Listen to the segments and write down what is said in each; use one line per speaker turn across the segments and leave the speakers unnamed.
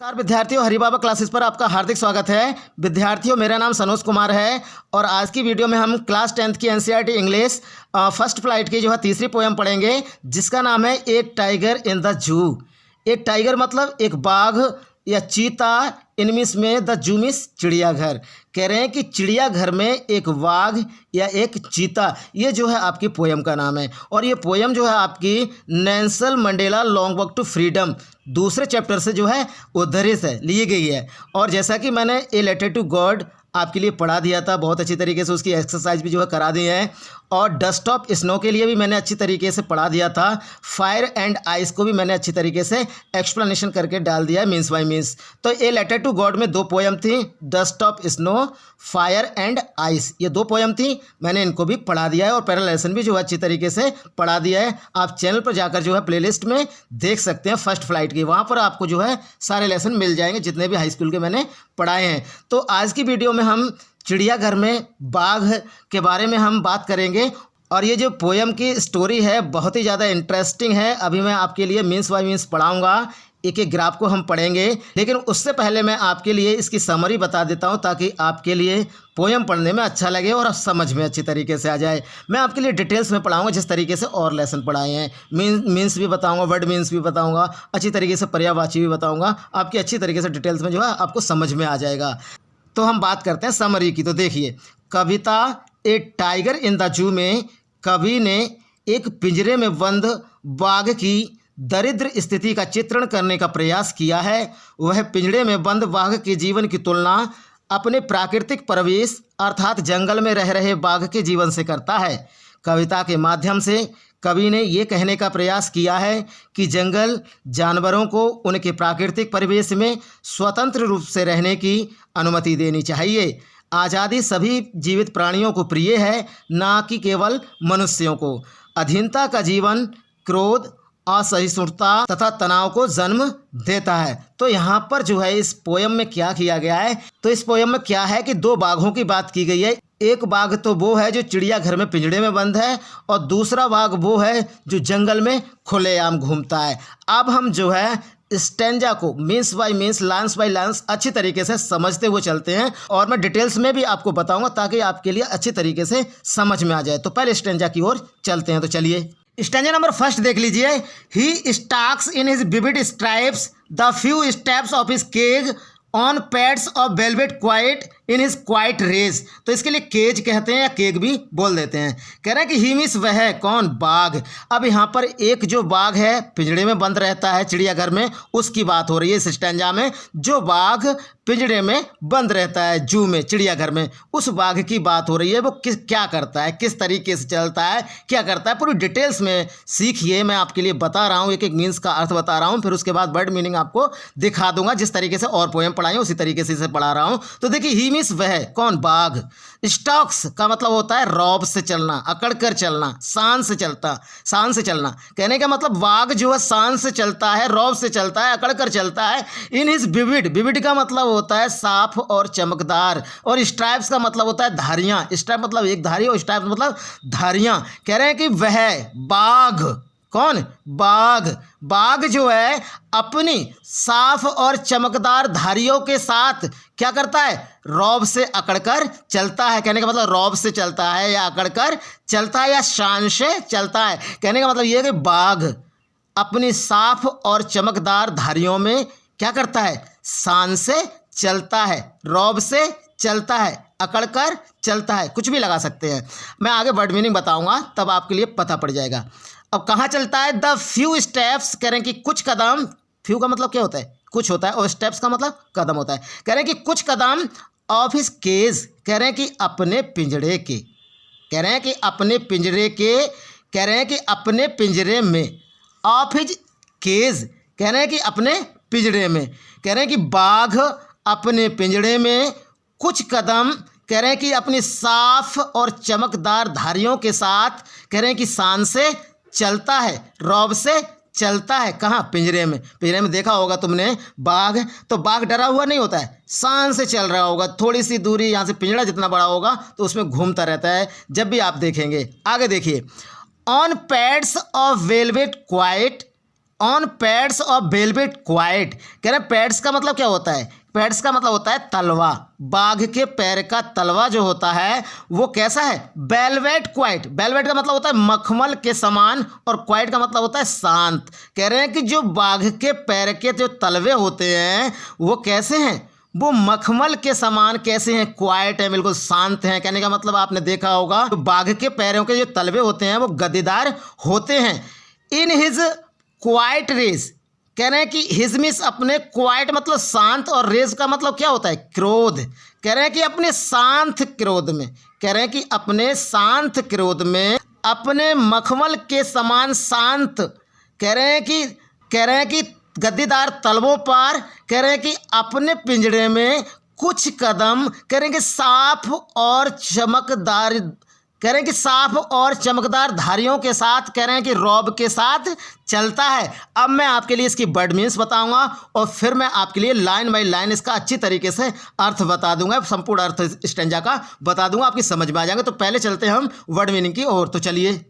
नमस्कार विद्यार्थियों, हरिबाबा क्लासेस पर आपका हार्दिक स्वागत है। विद्यार्थियों, मेरा नाम सनोज कुमार है और आज की वीडियो में हम क्लास 10th की एनसीईआरटी इंग्लिश फर्स्ट फ्लाइट की जो है तीसरी पोएम पढ़ेंगे, जिसका नाम है ए टाइगर इन द जू। एक टाइगर मतलब एक बाघ या चीता, इनमिस में द जू मीन्स चिड़ियाघर। कह रहे हैं कि चिड़ियाघर में एक बाघ या एक चीता, ये जो है आपकी पोएम का नाम है। और ये पोएम जो है आपकी Nelson Mandela long walk to freedom दूसरे चैप्टर से जो है उद्धृत है, ली गई है। और जैसा कि मैंने ए लेटर टू गॉड आपके लिए पढ़ा दिया था, बहुत अच्छी तरीके से उसकी एक्सरसाइज भी जो है करा दी है। और डस्ट ऑफ स्नो के लिए भी मैंने अच्छी तरीके से पढ़ा दिया था। फायर एंड आइस को भी मैंने अच्छी तरीके से एक्सप्लेनेशन करके डाल दिया है, मीन्स बाय मीन्स। तो ए लेटर टू गॉड में दो पोएम थी, dust of snow, fire and ice, ये दो पोएम थी। मैंने इनको भी पढ़ा दिया है और पैरा लेसन भी जो है अच्छी तरीके से पढ़ा दिया है। आप चैनल पर जाकर जो है प्लेलिस्ट में देख सकते हैं फर्स्ट फ्लाइट की, वहाँ पर आपको जो है सारे लेसन मिल जाएंगे जितने भी हाई स्कूल के मैंने पढ़ाए हैं। तो आज की वीडियो में हम चिड़ियाघर में बाघ के बारे में हम बात करेंगे। और ये जो पोएम की स्टोरी है बहुत ही ज़्यादा इंटरेस्टिंग है। अभी मैं आपके लिए मीन्स बाय मीन्स पढ़ाऊँगा, एक एक ग्राफ को हम पढ़ेंगे। लेकिन उससे पहले मैं आपके लिए इसकी समरी बता देता हूँ ताकि आपके लिए पोएम पढ़ने में अच्छा लगे और समझ में अच्छी तरीके से आ जाए। मैं आपके लिए डिटेल्स में पढ़ाऊँगा जिस तरीके से और लेसन पढ़ाए हैं। मीन्स भी बताऊँगा, वर्ड मीन्स भी बताऊँगा, अच्छी तरीके से पर्यायवाची भी बताऊँगा। आपकी अच्छी तरीके से डिटेल्स में जो है आपको समझ में आ जाएगा। तो हम बात करते हैं समरी की। तो देखिए, कविता ए टाइगर इन द जू में कवि ने एक पिंजरे में बंद बाघ की दरिद्र स्थिति का चित्रण करने का प्रयास किया है। वह पिंजरे में बंद बाघ के जीवन की तुलना अपने प्राकृतिक परिवेश अर्थात जंगल में रह रहे बाघ के जीवन से करता है। कविता के माध्यम से कवि ने ये कहने का प्रयास किया है कि जंगल जानवरों को उनके प्राकृतिक परिवेश में स्वतंत्र रूप से रहने की अनुमति देनी चाहिए। आज़ादी सभी जीवित प्राणियों को प्रिय है, ना कि केवल मनुष्यों को। अधीनता का जीवन क्रोध, असहिष्णुता तथा तनाव को जन्म देता है। तो यहाँ पर जो है इस पोएम में क्या किया गया है, तो इस पोएम में क्या है कि दो बाघों की बात की गई है। एक बाघ तो वो है जो चिड़ियाघर में पिंजड़े में बंद है और दूसरा बाघ वो है जो जंगल में खुलेआम घूमता है। अब हम जो है स्टेंजा को means by means, lines by lines अच्छी तरीके से समझते हुए चलते हैं और मैं डिटेल्स में भी आपको बताऊंगा ताकि आपके लिए अच्छी तरीके से समझ में आ जाए। तो पहले स्टेंजा की ओर चलते हैं। तो चलिए स्टेंजा नंबर फर्स्ट देख लीजिए। He stalks in his vivid stripes the few steps of his cage on pads of velvet quiet in his quiet rage. तो इसके लिए केज कहते हैं या केक भी बोल देते हैं। कह रहे हैं कि ही मीन्स वह है कौन, बाघ। अब यहाँ पर एक जो बाघ है पिंजड़े में बंद रहता है चिड़ियाघर में, उसकी बात हो रही है इस स्टैंजा में। जो बाघ पिंजड़े में बंद रहता है जू में, चिड़ियाघर में, उस बाघ की बात हो रही है। वो क्या करता है, किस तरीके से चलता है, क्या करता है, पूरी डिटेल्स में सीखिए। मैं आपके लिए बता रहा हूँ, एक एक मीन्स का अर्थ बता रहा हूँ, फिर उसके बाद वर्ड मीनिंग आपको दिखा दूंगा। जिस तरीके से और पोएम पढ़ाई उसी तरीके से इसे पढ़ा रहा हूँ। तो देखिए, ही मीन्स वह है कौन, बाघ। स्टॉक्स का मतलब होता है रौब से चलना, अकड़ कर चलना, शान से चलता, शान से चलना। कहने का मतलब बाघ जो है शान से चलता है, रौब से चलता है, अकड़ कर चलता है। इन हिज विविड, विविड का मतलब होता है साफ और चमकदार, और स्ट्राइप्स का मतलब होता है धारियां। स्ट्राइप मतलब एक धारी और स्ट्राइप मतलब धारियां। कह रहे हैं कि वह बाघ कौन, बाघ। बाघ जो है अपनी साफ और चमकदार धारियों के साथ क्या करता है, रौब से अकड़कर चलता है। कहने का मतलब रौब से चलता है या अकड़कर चलता है या शान से चलता है। कहने का मतलब ये है कि बाघ अपनी साफ और चमकदार धारियों में क्या करता है, शान से चलता है, रौब से चलता है, अकड़कर चलता है। कुछ भी लगा सकते हैं, मैं आगे वर्ड मीनिंग बताऊंगा तब आपके लिए पता पड़ जाएगा। अब कहाँ चलता है, द फ्यू स्टेप्स, कह रहे हैं कि कुछ कदम, फ्यू का मतलब क्या होता है, कुछ होता है, और स्टेप्स का मतलब कदम होता है। कह रहे हैं कि कुछ कदम ऑफ हिज केज, कह रहे हैं कि अपने पिंजड़े के, कह रहे हैं कि अपने पिंजरे के, कह रहे हैं कि अपने पिंजरे में, ऑफ हिज केज, कह रहे हैं कि अपने पिंजरे में। कह रहे हैं कि बाघ अपने पिंजड़े में कुछ कदम, कह रहे हैं कि अपनी साफ और चमकदार धारियों के साथ, कह रहे हैं कि शान से चलता है, रौब से चलता है। कहाँ, पिंजरे में। पिंजरे में देखा होगा तुमने बाघ, तो बाघ डरा हुआ नहीं होता है, शान से चल रहा होगा। थोड़ी सी दूरी यहाँ से पिंजरा जितना बड़ा होगा तो उसमें घूमता रहता है जब भी आप देखेंगे। आगे देखिए, on pads of velvet quite on pads of velvet quite. कह रहे हैं पैड्स का मतलब क्या होता है? पैड्स का मतलब होता है तलवा। बाघ के पैर का तलवा जो होता है वो कैसा है? Velvet quite. वेलवेट का मतलब होता है मखमल के समान और क्वाइट का मतलब होता है शांत। कह रहे हैं कि जो बाघ के पैर के जो तलवे होते हैं वो कैसे हैं? वो मखमल के समान कैसे हैं? क्वाइट है, बिल्कुल शांत हैं। कहने का मतलब आपने देखा होगा तो बाघ के पैरों के जो तलवे होते हैं वो गद्देदार होते हैं। In his quiet rage. कह रहे हैं कि हिज मीन्स अपने, क्वाइट मतलब शांत और रेज का मतलब क्या होता है? क्रोध। कह रहे हैं कि अपने शांत क्रोध में, कह रहे हैं कि अपने शांत क्रोध में अपने मखमल के समान शांत, कह रहे हैं कि गद्देदार तलवों पर, कह रहे हैं कि अपने पिंजरे में कुछ कदम, कह रहे हैं कि साफ और चमकदार, कह रहे हैं कि साफ और चमकदार धारियों के साथ, कह रहे हैं कि रौब के साथ चलता है। अब मैं आपके लिए इसकी वर्ड मीन्स बताऊंगा और फिर मैं आपके लिए लाइन बाय लाइन इसका अच्छी तरीके से अर्थ बता दूंगा, संपूर्ण अर्थ स्टैंजा का बता दूंगा, आपकी समझ में आ जाएंगे। तो पहले चलते हैं हम वर्ड मीनिंग की ओर। तो चलिए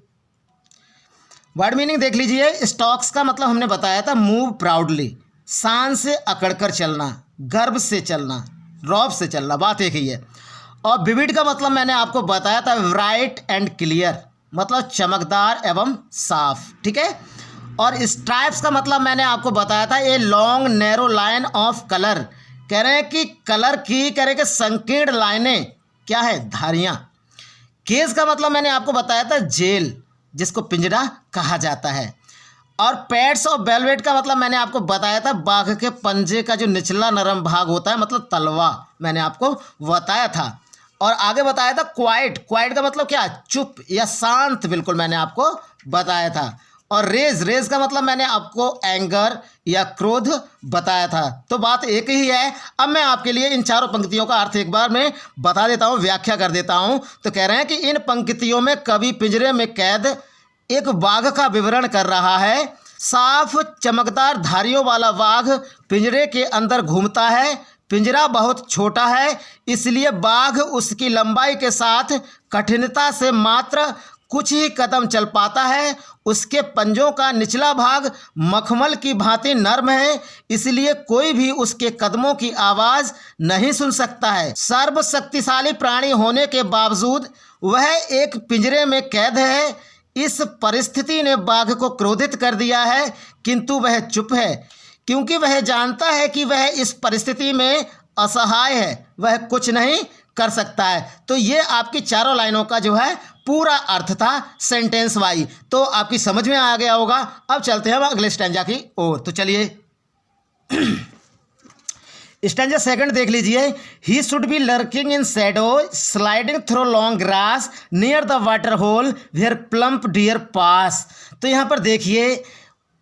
वर्ड मीनिंग देख लीजिए। स्टॉक्स का मतलब हमने बताया था मूव प्राउडली, शान से अकड़कर चलना, गर्व से चलना, रौब से चलना, बात एक ही है। और विविड का मतलब मैंने आपको बताया था ब्राइट एंड क्लियर, मतलब चमकदार एवं साफ, ठीक है। और स्ट्राइप्स का मतलब मैंने आपको बताया था a long narrow line of colour. कह रहे हैं कि कलर की, कह रहे हैं कि संकीर्ण लाइनें क्या है? धारियाँ। केज का मतलब मैंने आपको बताया था जेल, जिसको पिंजरा कहा जाता है। और पैड्स ऑफ वेलवेट का मतलब मैंने आपको बताया था बाघ के पंजे का जो निचला नरम भाग होता है, मतलब तलवा, मैंने आपको बताया था। और आगे बताया था क्वाइट। क्वाइट का मतलब क्या? चुप या शांत, बिल्कुल मैंने आपको बताया था। और रेज का मतलब मैंने आपको एंगर या क्रोध बताया था। तो बात एक ही है। अब मैं आपके लिए इन चारों पंक्तियों का अर्थ एक बार में बता देता हूँ, व्याख्या कर देता हूँ। तो कह रहे हैं कि इन पंक्तियों में कवि पिंजरे में कैद एक बाघ का विवरण कर रहा है। साफ चमकदार धारियों वाला बाघ पिंजरे के अंदर घूमता है। पिंजरा बहुत छोटा है, इसलिए बाघ उसकी लंबाई के साथ कठिनता से मात्र कुछ ही कदम चल पाता है। उसके पंजों का निचला भाग मखमल की भांति नर्म है, इसलिए कोई भी उसके कदमों की आवाज़ नहीं सुन सकता है। सर्वशक्तिशाली प्राणी होने के बावजूद वह एक पिंजरे में कैद है। इस परिस्थिति ने बाघ को क्रोधित कर दिया है, किंतु वह चुप है, क्योंकि वह जानता है कि वह इस परिस्थिति में असहाय है, वह कुछ नहीं कर सकता है। तो ये आपकी चारों लाइनों का जो है पूरा अर्थ था सेंटेंस वाइज। तो आपकी समझ में आ गया होगा। अब चलते हैं हम अगले स्टैंजा की ओर। तो चलिए स्टैंजा सेकंड देख लीजिए। He should be lurking in shadow sliding through long grass near the water hole where plump deer pass. तो यहाँ पर देखिए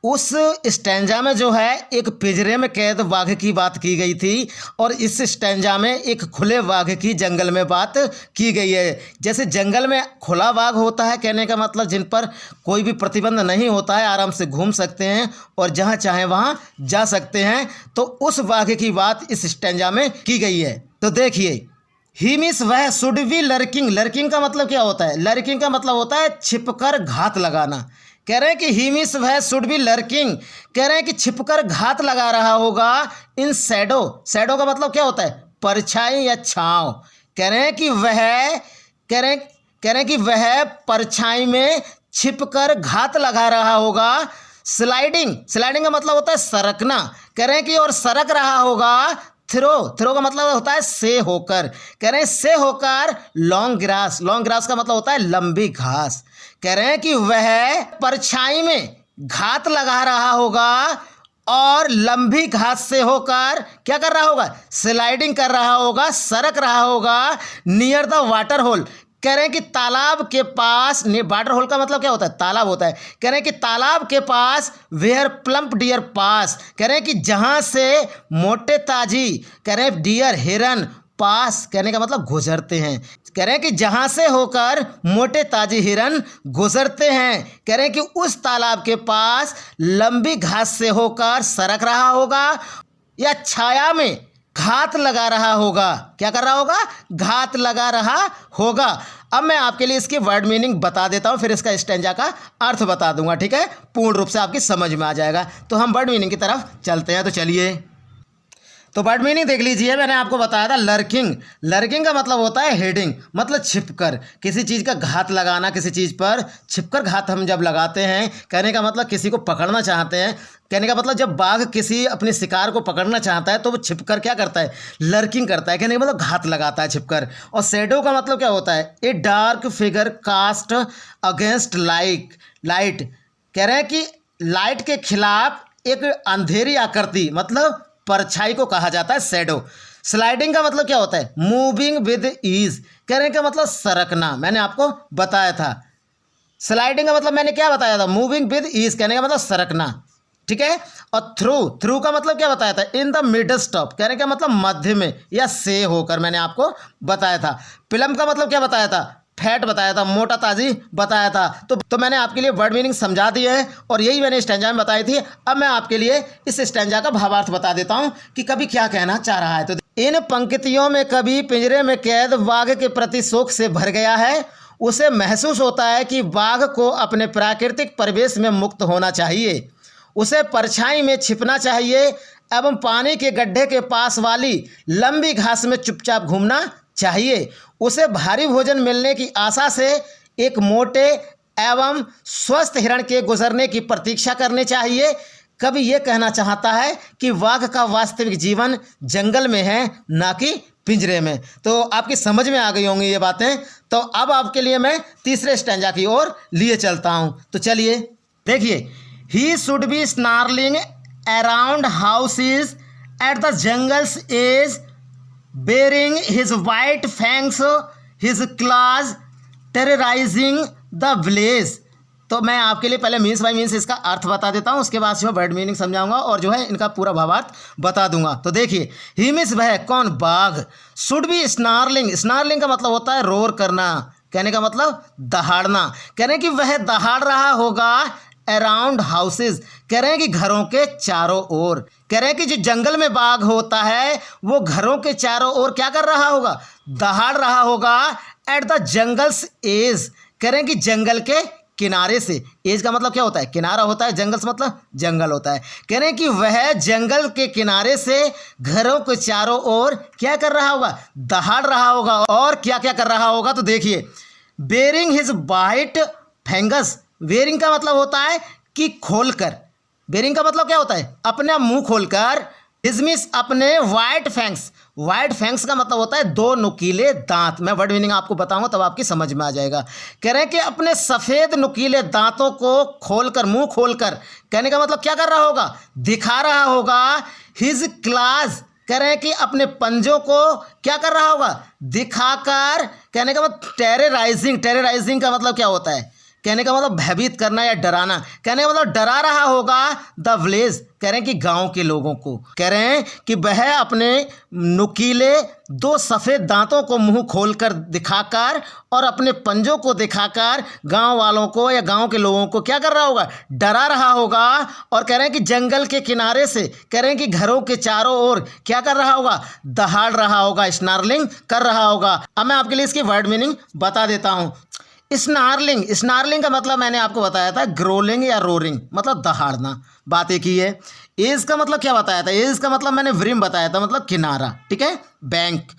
उस स्टैंजा में जो है एक पिंजरे में कैद बाघ की बात की गई थी और इस स्टैंजा में एक खुले बाघ की जंगल में बात की गई है। जैसे जंगल में खुला बाघ होता है, कहने का मतलब जिन पर कोई भी प्रतिबंध नहीं होता है, आराम से घूम सकते हैं और जहाँ चाहें वहाँ जा सकते हैं। तो उस बाघ की बात इस स्टैंजा में की गई है। तो देखिए ही मीन्स वह शुड बी लर्किंग। लर्किंग का मतलब क्या होता है? लर्किंग का मतलब होता है छिपकर घात लगाना। कह रहे हैं कि ही मीन्स वह शुड बी लर्किंग, कह रहे हैं कि छिपकर घात लगा रहा होगा इन शैडो। शैडो का मतलब क्या होता है? परछाई या छांव। कह रहे हैं कि वह परछाई में छिपकर घात लगा रहा होगा। स्लाइडिंग का मतलब होता है सरकना। कह रहे हैं कि और सरक रहा होगा। थ्रो का मतलब होता है से होकर। कह रहे हैं से होकर लॉन्ग ग्रास का मतलब होता है लंबी घास। कह रहे हैं कि वह परछाई में घात लगा रहा होगा और लंबी घास से होकर क्या कर रहा होगा? स्लाइडिंग कर रहा होगा, सरक रहा होगा नियर द वाटर होल। कह रहे हैं कि तालाब के पास, वाटर होल का मतलब क्या होता है? तालाब होता है। कह रहे हैं कि तालाब के पास वेयर प्लम्प डियर पास। कह रहे हैं कि जहाँ से मोटे ताजी, कह रहे हैं डियर हिरन, पास कहने का मतलब गुजरते हैं। कह रहे हैं कि जहाँ से होकर मोटे ताजी हिरन गुजरते हैं। कह रहे हैं कि उस तालाब के पास लंबी घास से होकर सरक रहा होगा या छाया में घात लगा रहा होगा। क्या कर रहा होगा? घात लगा रहा होगा। अब मैं आपके लिए इसकी वर्ड मीनिंग बता देता हूँ, फिर इसका स्टैंजा का अर्थ बता दूंगा, ठीक है? पूर्ण रूप से आपकी समझ में आ जाएगा। तो हम वर्ड मीनिंग की तरफ चलते हैं। तो चलिए, तो वर्ड मीनिंग देख लीजिए। मैंने आपको बताया था लर्किंग। लर्किंग का मतलब होता है हेडिंग, मतलब छिपकर किसी चीज़ का घात लगाना, किसी चीज़ पर छिपकर घात हम जब लगाते हैं, कहने का मतलब किसी को पकड़ना चाहते हैं। कहने का मतलब जब बाघ किसी अपने शिकार को पकड़ना चाहता है तो वो छिपकर क्या करता है? लर्किंग करता है। कहने का मतलब घात लगाता है छिपकर। और शैडो का मतलब क्या होता है? A dark figure cast against light. कह रहे हैं कि लाइट के खिलाफ एक अंधेरी आकृति, मतलब परछाई को कहा जाता है शैडो। स्लाइडिंग का मतलब क्या होता है? Moving with ease. कहने का मतलब सरकना, मैंने आपको बताया था। स्लाइडिंग का मतलब मैंने क्या बताया था? मूविंग विद ईज, कहने का मतलब सरकना, ठीक है? और थ्रू का मतलब क्या बताया था? इन द मिडल स्टॉप, कहने का मतलब मध्य में या से होकर, मैंने आपको बताया था। फिल्म का मतलब क्या बताया था? फैट बताया था, मोटा ताजी बताया था। तो मैंने आपके लिए वर्ड मीनिंग समझा दी है और यही मैंने स्टैंजा में बताई थी। अब मैं आपके लिए इस स्टैंजा का भावार्थ बता देता हूँ कि कवि क्या कहना चाह रहा है। तो इन पंक्तियों में कवि पिंजरे में कैद बाघ के प्रति शोक से भर गया है। उसे महसूस होता है कि बाघ को अपने प्राकृतिक परिवेश में मुक्त होना चाहिए, उसे परछाई में छिपना चाहिए एवं पानी के गड्ढे के पास वाली लंबी घास में चुपचाप घूमना चाहिए। उसे भारी भोजन मिलने की आशा से एक मोटे एवं स्वस्थ हिरण के गुजरने की प्रतीक्षा करनी चाहिए। कवि ये कहना चाहता है कि बाघ का वास्तविक जीवन जंगल में है, ना कि पिंजरे में। तो आपकी समझ में आ गई होंगी ये बातें। तो अब आपके लिए मैं तीसरे स्टैंजा की ओर लिए चलता हूँ। तो चलिए देखिए, he should be snarling around houses at the jungle's edge, bearing his white fangs, his claws terrorizing the village। तो मैं आपके लिए पहले मीन्स बाय मीन्स इसका अर्थ बता देता हूँ, उसके बाद जो है वर्ड मीनिंग समझाऊंगा और जो है इनका पूरा भावार्थ बता दूंगा। तो देखिए, ही मीन्स वह कौन? बाघ। Should be snarling. स्नार्लिंग का मतलब होता है रोर करना, कहने का मतलब दहाड़ना। कहने कि वह दहाड़ रहा होगा अराउंड हाउसेज, कह रहे हैं कि घरों के चारों ओर। कह रहे हैं कि जो जंगल में बाघ होता है वो घरों के चारों ओर क्या कर रहा होगा? दहाड़ रहा होगा। एट द जंगल्स एज, कह रहे हैं कि जंगल के किनारे से। एज का मतलब क्या होता है? किनारा होता है। जंगल्स मतलब जंगल होता है। कह रहे हैं कि वह जंगल के किनारे से घरों के चारों ओर क्या कर रहा होगा? दहाड़ रहा होगा। और क्या क्या कर रहा होगा? तो देखिए, बेरिंग हिज वाइट फैंगस। बेरिंग का मतलब होता है कि खोलकर। बेरिंग का मतलब क्या होता है? अपना मुंह खोलकर। हिजमिस अपने वाइट फैंक्स। वाइट फैंक्स का मतलब होता है दो नुकीले दांत। मैं वर्ड मीनिंग आपको बताऊंगा तब आपकी समझ में आ जाएगा। कह रहे हैं कि अपने सफ़ेद नुकीले दांतों को खोलकर, मुंह खोलकर, कहने का मतलब क्या कर रहा होगा? दिखा रहा होगा। हिज क्लास, कह रहे हैं कि अपने पंजों को क्या कर रहा होगा? दिखाकर। कहने का मतलब टेरराइजिंग। टेरराइजिंग का मतलब क्या होता है? कहने का मतलब भयभीत करना या डराना। कहने का मतलब डरा रहा होगा द विलेज, कह रहे हैं कि गांव के लोगों को। कह रहे हैं कि वह अपने नुकीले दो सफ़ेद दांतों को मुंह खोलकर दिखाकर और अपने पंजों को दिखाकर गांव वालों को या गांव के लोगों को क्या कर रहा होगा? डरा रहा होगा। और कह रहे हैं कि जंगल के किनारे से, कह रहे हैं कि घरों के चारों ओर क्या कर रहा होगा? दहाड़ रहा होगा, स्नार्लिंग कर रहा होगा। अब मैं आपके लिए इसकी वर्ड मीनिंग बता देता हूँ। स्नार्लिंग, स्नार्लिंग का मतलब मैंने आपको बताया था ग्रोलिंग या रोरिंग, मतलब दहाड़ना। बात एक ही है। एज का मतलब क्या बताया था? एज का मतलब मैंने व्रिम बताया था, मतलब किनारा, ठीक है? बैंक।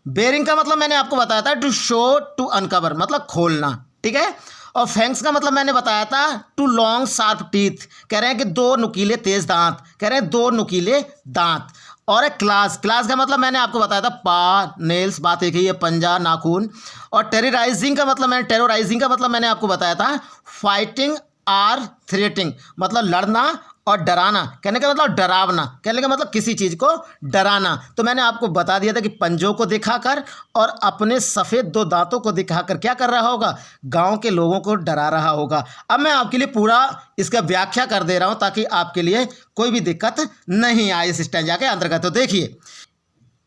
बेरिंग का मतलब मैंने आपको बताया था टू शो, टू अनकवर, मतलब खोलना, ठीक है? और फैंक्स का मतलब मैंने बताया था टू लॉन्ग शार्प टीथ, कह रहे हैं कि दो नुकीले तेज दांत, कह रहे हैं दो नुकीले दांत। और एक क्लास, क्लास का मतलब मैंने आपको बताया था पा, नेल्स, बात एक ही है, पंजा, नाखून। और टेरराइजिंग का मतलब मैंने आपको बताया था फाइटिंग आर थ्रेटिंग, मतलब लड़ना और डराना। कहने का मतलब डरावना, कहने का मतलब किसी चीज़ को डराना। तो मैंने आपको बता दिया था कि पंजों को दिखाकर और अपने सफ़ेद दो दांतों को दिखाकर क्या कर रहा होगा? गांव के लोगों को डरा रहा होगा। अब मैं आपके लिए पूरा इसका व्याख्या कर दे रहा हूं ताकि आपके लिए कोई भी दिक्कत नहीं आए इस स्टैंजा के अंतर्गत। तो देखिए,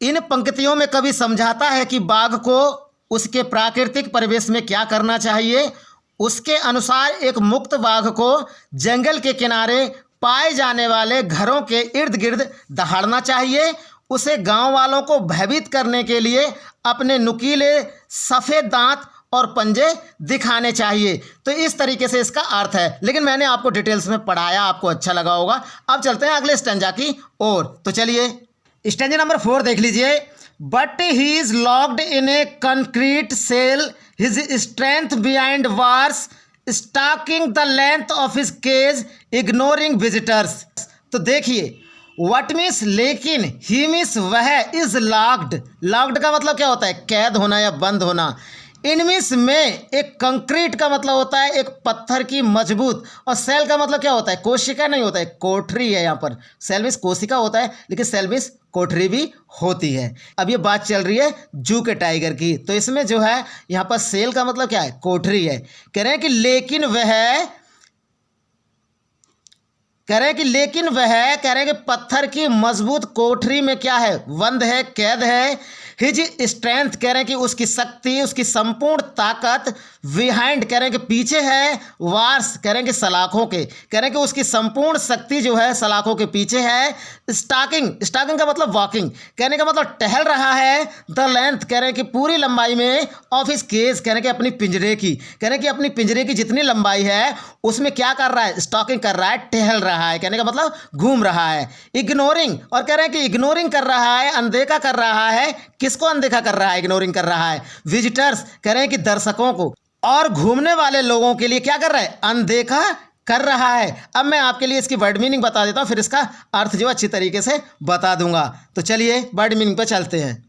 इन पंक्तियों में कवि समझाता है कि बाघ को उसके प्राकृतिक परिवेश में क्या करना चाहिए। उसके अनुसार एक मुक्त बाघ को जंगल के किनारे पाए जाने वाले घरों के इर्द गिर्द दहाड़ना चाहिए। उसे गांव वालों को भयभीत करने के लिए अपने नुकीले सफ़ेद दांत और पंजे दिखाने चाहिए। तो इस तरीके से इसका अर्थ है, लेकिन मैंने आपको डिटेल्स में पढ़ाया, आपको अच्छा लगा होगा। अब चलते हैं अगले स्टैंजा की ओर। तो चलिए स्टैंजा नंबर 4 देख लीजिए। But he is locked in a concrete cell, his strength behind bars, stalking the length of his cage, ignoring visitors. तो देखिए व्हाट मीन्स लेकिन, ही मीन्स वह, इज लॉक्ड। लॉक्ड का मतलब क्या होता है? कैद होना या बंद होना। इन मीन्स में एक कंक्रीट का मतलब होता है एक पत्थर की मजबूत, और सेल का मतलब क्या होता है? कोशिका नहीं होता है, कोठरी है। यहाँ पर सेल मीन्स कोशिका होता है, लेकिन सेल मीन्स कोठरी भी होती है। अब ये बात चल रही है जू के टाइगर की, तो इसमें जो है यहाँ पर सेल का मतलब क्या है? कोठरी है। कह रहे हैं कि लेकिन कह रहे हैं कि पत्थर की मजबूत कोठरी में क्या है? बंद है, कैद है। हिज स्ट्रेंथ, कह रहे हैं कि उसकी शक्ति, उसकी संपूर्ण ताकत, बिहाइंड, कह रहे हैं कि पीछे है, वार्स, कह रहे हैं कि सलाखों के, कह रहे हैं कि उसकी संपूर्ण शक्ति जो है सलाखों के पीछे है। स्टॉकिंग का मतलब वॉकिंग, कहने का मतलब टहल रहा है। द लेंथ, कह रहे हैं कि पूरी लंबाई में, ऑफ हिज केज, कह रहे हैं कि अपनी पिंजरे की, कह रहे हैं कि अपनी पिंजरे की जितनी लंबाई है उसमें क्या कर रहा है? स्टॉकिंग कर रहा है, टहल रहा है, कहने का मतलब घूम रहा है। इग्नोरिंग, और कह रहे हैं कि इग्नोरिंग कर रहा है, अनदेखा कर रहा है। किसको अनदेखा कर रहा है? इग्नोरिंग कर रहा है विजिटर्स, कह रहे हैं कि दर्शकों को, और घूमने वाले लोगों के लिए क्या कर रहा है? अनदेखा कर रहा है। अब मैं आपके लिए इसकी वर्ड मीनिंग बता देता हूं, फिर इसका अर्थ जो अच्छी तरीके से बता दूंगा। तो चलिए वर्ड मीनिंग पर चलते हैं।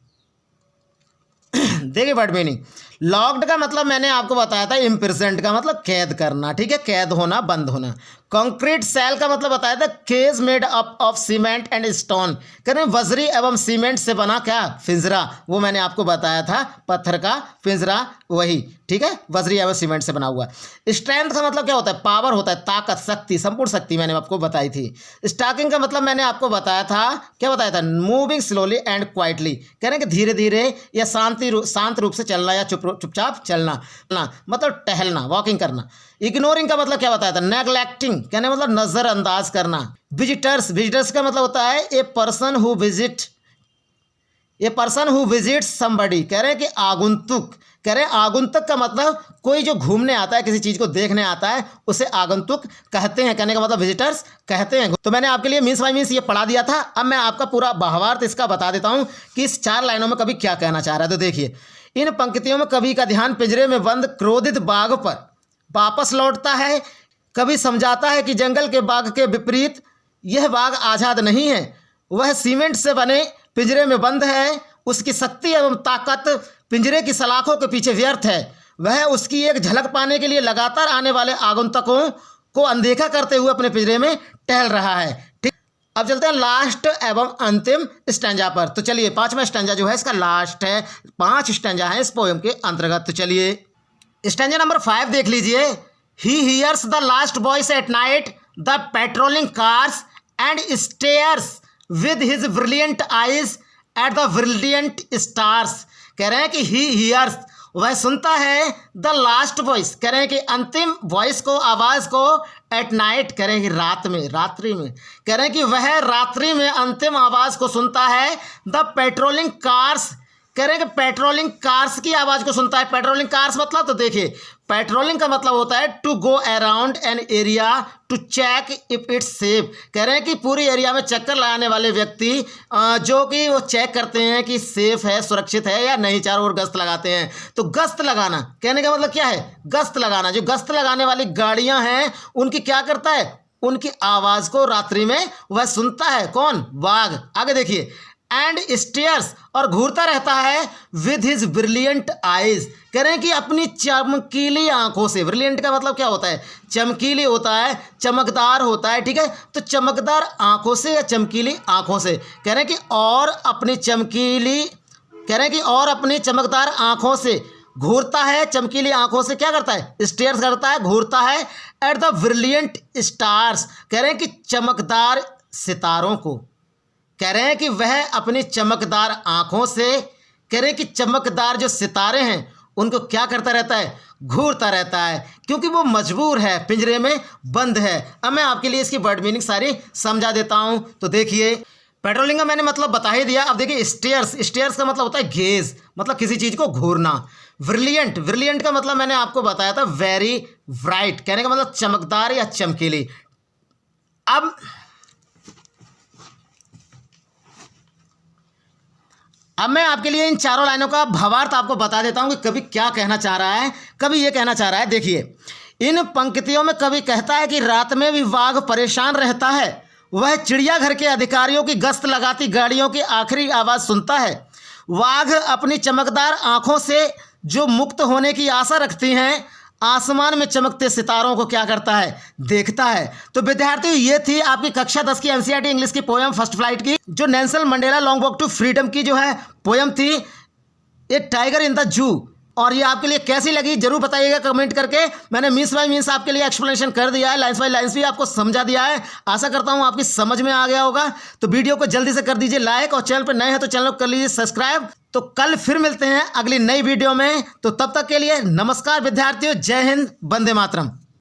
देखिए वर्ड मीनिंग, लॉक्ड का मतलब मैंने आपको बताया था इम्प्रिजन्ड का मतलब कैद करना, ठीक है, कैद होना, बंद होना। कंक्रीट सेल का मतलब बताया था cage made up of cement and stone, करें बजरी एवं सीमेंट से बना क्या? पिंजरा। वो मैंने आपको बताया था, पत्थर का पिंजरा, वही, ठीक है, बजरी एवं सीमेंट से बना हुआ। स्ट्रेंथ का मतलब क्या होता है? पावर होता है, ताकत, शक्ति, संपूर्ण शक्ति मैंने आपको बताई थी। स्टॉकिंग का मतलब मैंने आपको बताया था, क्या बताया था? मूविंग स्लोली एंड क्वाइटली, कह रहे हैं कि धीरे धीरे या शांत रूप से चलना या चुपचाप चलना, मतलब टहलना, वॉकिंग करना। इग्नोरिंग का मतलब क्या बताया था? नेग्लेक्टिंग, कहने मतलब नजरअंदाज करना। विजिटर्स का मतलब होता है a person who visits somebody, कह रहे हैं कि आगंतुक, कह रहे हैं आगंतुक का मतलब कोई जो घूमने आता है, किसी चीज को देखने आता है, उसे आगंतुक कहते हैं, कहने का मतलब विजिटर्स कहते हैं। तो मैंने आपके लिए मीन्स बाय मीन्स ये पढ़ा दिया था। अब मैं आपका पूरा भावार्थ इसका बता देता हूं कि इस 4 लाइनों में कवि क्या कहना चाह रहा है। तो देखिए इन पंक्तियों में कवि का ध्यान पिंजरे में बंद क्रोधित बाघ पर वापस लौटता है। कवि समझाता है कि जंगल के बाघ के विपरीत यह बाघ आज़ाद नहीं है, वह सीमेंट से बने पिंजरे में बंद है। उसकी शक्ति एवं ताकत पिंजरे की सलाखों के पीछे व्यर्थ है। वह उसकी एक झलक पाने के लिए लगातार आने वाले आगंतुकों को अनदेखा करते हुए अपने पिंजरे में टहल रहा है। ठीक, अब चलते हैं लास्ट एवं अंतिम स्टैंजा पर। तो चलिए 5वां स्टैंजा जो है इसका लास्ट है, 5 स्टैंजा है इस पोएम के अंतर्गत। तो चलिए स्टैंजा नंबर 5 देख लीजिए। He hears the last voice at night, the patrolling cars and stairs with his brilliant eyes at the brilliant stars. कह रहे हैं कि ही हियर्स, वह सुनता है, द लास्ट वॉइस, कह रहे हैं कि अंतिम वॉइस को, आवाज़ को, एट नाइट, कह रहे हैं कि रात्रि में, कह रहे हैं कि वह रात्रि में अंतिम आवाज़ को सुनता है। द पेट्रोलिंग कार्स, कह रहे हैं कि पेट्रोलिंग कार्स की आवाज़ को सुनता है। पेट्रोलिंग कार्स मतलब, तो देखिए पेट्रोलिंग का मतलब होता है to go around an area to check if it's safe, कह रहे हैं कि पूरी एरिया में चक्कर लगाने वाले व्यक्ति जो कि वो चेक करते हैं कि सेफ है, सुरक्षित है या नहीं, चारों ओर गश्त लगाते हैं। तो गश्त लगाना कहने का मतलब क्या है? गश्त लगाना। जो गश्त लगाने वाली गाड़ियां हैं उनकी क्या करता है? उनकी आवाज़ को रात्रि में वह सुनता है। कौन? बाघ। आगे देखिए एंड स्टेयर्स, और घूरता रहता है, विद हिज ब्रिलियंट आइज, कह रहे हैं कि अपनी चमकीली आंखों से। ब्रिलियंट का मतलब क्या होता है? चमकीली होता है, चमकदार होता है, ठीक है। तो चमकदार आंखों से या चमकीली आंखों से, कह रहे हैं कि और अपनी चमकदार आंखों से घूरता है। चमकीली आंखों से क्या करता है? स्टेयर्स करता है, घूरता है। एट द ब्रिलियंट स्टार्स, कह रहे हैं कि चमकदार सितारों को, कह रहे हैं कि वह अपनी चमकदार आंखों से, कह रहे हैं कि चमकदार जो सितारे हैं उनको क्या करता रहता है? घूरता रहता है, क्योंकि वो मजबूर है, पिंजरे में बंद है। अब मैं आपके लिए इसकी वर्ड मीनिंग सारी समझा देता हूं। तो देखिए पेट्रोलिंग का मैंने मतलब बता ही दिया। अब देखिए स्टेयर्स, स्टेयर्स का मतलब होता है गेज, मतलब किसी चीज़ को घूरना। ब्रिलियंट, ब्रिलियंट का मतलब मैंने आपको बताया था वेरी ब्राइट, कहने का मतलब चमकदार या चमकीली। अब मैं आपके लिए इन चारों लाइनों का भावार्थ आपको बता देता हूं कि कवि क्या कहना चाह रहा है। कवि ये कहना चाह रहा है, देखिए इन पंक्तियों में कवि कहता है कि रात में भी वाघ परेशान रहता है, वह चिड़ियाघर के अधिकारियों की गश्त लगाती गाड़ियों की आखिरी आवाज़ सुनता है। वाघ अपनी चमकदार आंखों से जो मुक्त होने की आशा रखती हैं, आसमान में चमकते सितारों को क्या करता है, देखता है। तो विद्यार्थियों ये थी आपकी कक्षा 10 की एनसीईआरटी इंग्लिश की पोयम फर्स्ट फ्लाइट की, जो Nelson Mandela long walk to freedom की जो है पोयम थी, ए टाइगर इन द जू। और ये आपके लिए कैसी लगी जरूर बताइएगा कमेंट करके। मैंने मीन्स बाय मीन्स आपके लिए एक्सप्लेनेशन कर दिया है, लाइन्स बाय लाइन्स भी आपको समझा दिया है। आशा करता हूँ आपकी समझ में आ गया होगा। तो वीडियो को जल्दी से कर दीजिए लाइक, और चैनल पर नए हैं तो चैनल को कर लीजिए सब्सक्राइब। तो कल फिर मिलते हैं अगली नई वीडियो में। तो तब तक के लिए नमस्कार विद्यार्थियों, जय हिंद, वंदे मातरम।